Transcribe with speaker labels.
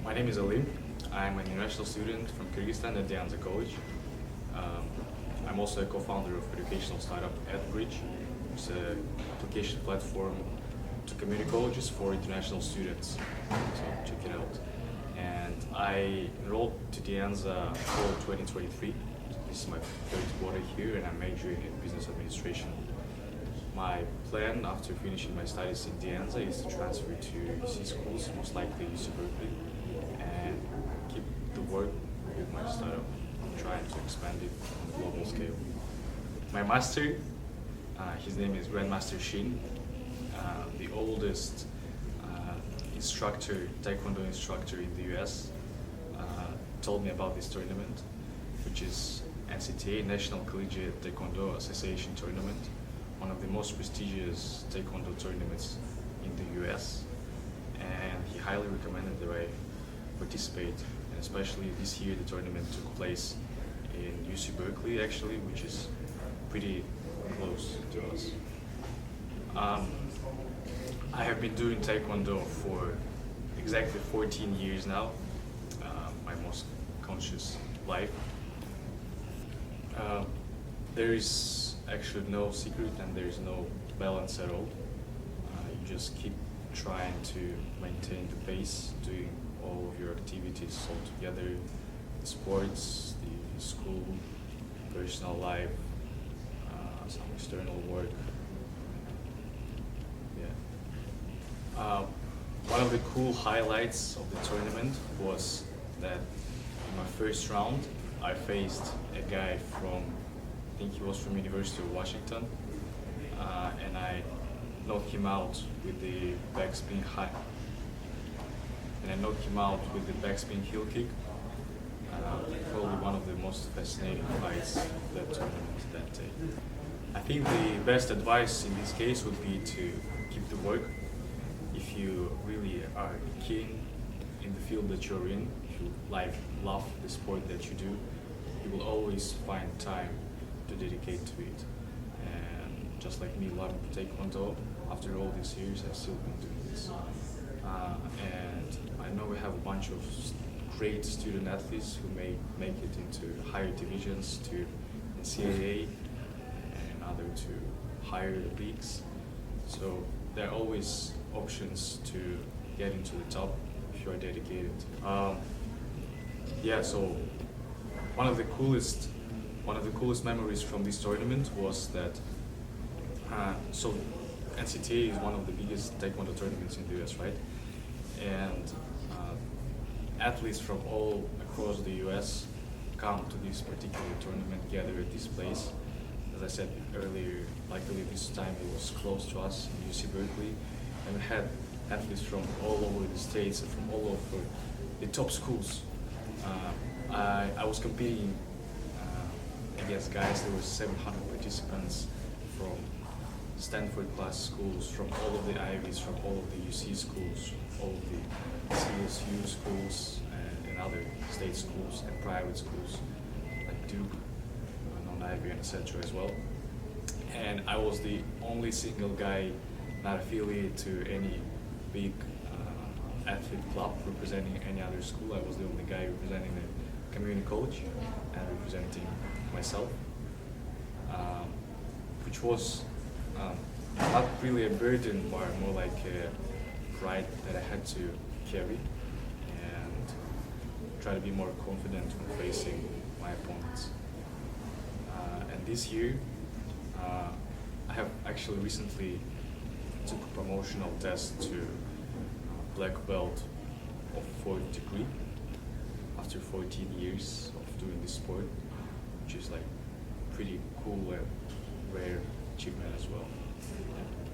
Speaker 1: My name is Alim. I'm an international student from Kyrgyzstan at the College. Um, I'm also a co-founder of educational startup EdBridge. It's an application platform to community colleges for international students. So check it out. And I enrolled to the fall 2023. This is my third quarter here, and I'm majoring in business administration. My plan after finishing my studies in Dianza is to transfer to UC schools, most likely UC Berkeley, and keep the work with my startup, trying to expand it on a global scale. My master, his name is Grandmaster Shin, the oldest Taekwondo instructor in the US, told me about this tournament, which is NCTA, National Collegiate Taekwondo Association Tournament, one of the most prestigious Taekwondo tournaments in the US, and he highly recommended that I participate, and especially this year the tournament took place in UC Berkeley actually, which is pretty close to us. I have been doing Taekwondo for exactly 14 years now, my most conscious life. There is actually no secret and there is no balance at all. You just keep trying to maintain the pace, doing all of your activities all together, the sports, the school, personal life, some external work. Yeah. One of the cool highlights of the tournament was that in my first round I faced a guy from, I think he was from University of Washington, and I knocked him out with the backspin high, and I knocked him out with the backspin heel kick. Probably one of the most fascinating fights of that tournament that day. I think the best advice in this case would be to keep the work. If you really are keen in the field that you're in, if you love the sport that you do, you will always find time to dedicate to it. And just like me loving Taekwondo, after all these years I've still been doing this. And I know we have a bunch of great student athletes who may make it into higher divisions, to NCTA and other to higher leagues. So there are always options to get into the top if you are dedicated. Yeah, so one of the coolest memories from this tournament was that so NCTA is one of the biggest Taekwondo tournaments in the US, right? And athletes from all across the US come to this particular tournament, gather at this place. As I said earlier, luckily this time it was close to us in UC Berkeley, and we had athletes from all over the states and from all over the top schools. I was competing against guys. There were 700 participants from Stanford class schools, from all of the Ivies, from all of the UC schools, all of the CSU schools, and other state schools and private schools like Duke, non-Ivy, and etc. as well. And I was the only single guy not affiliated to any big athlete club representing any other school. I was the only guy representing the community college and representing myself, which was not really a burden, but more like a pride that I had to carry and try to be more confident when facing my opponents. And this year, I have actually recently took a promotional test to black belt of 4th degree after 14 years of doing this sport, which is like pretty cool and rare achievement as well. Yeah.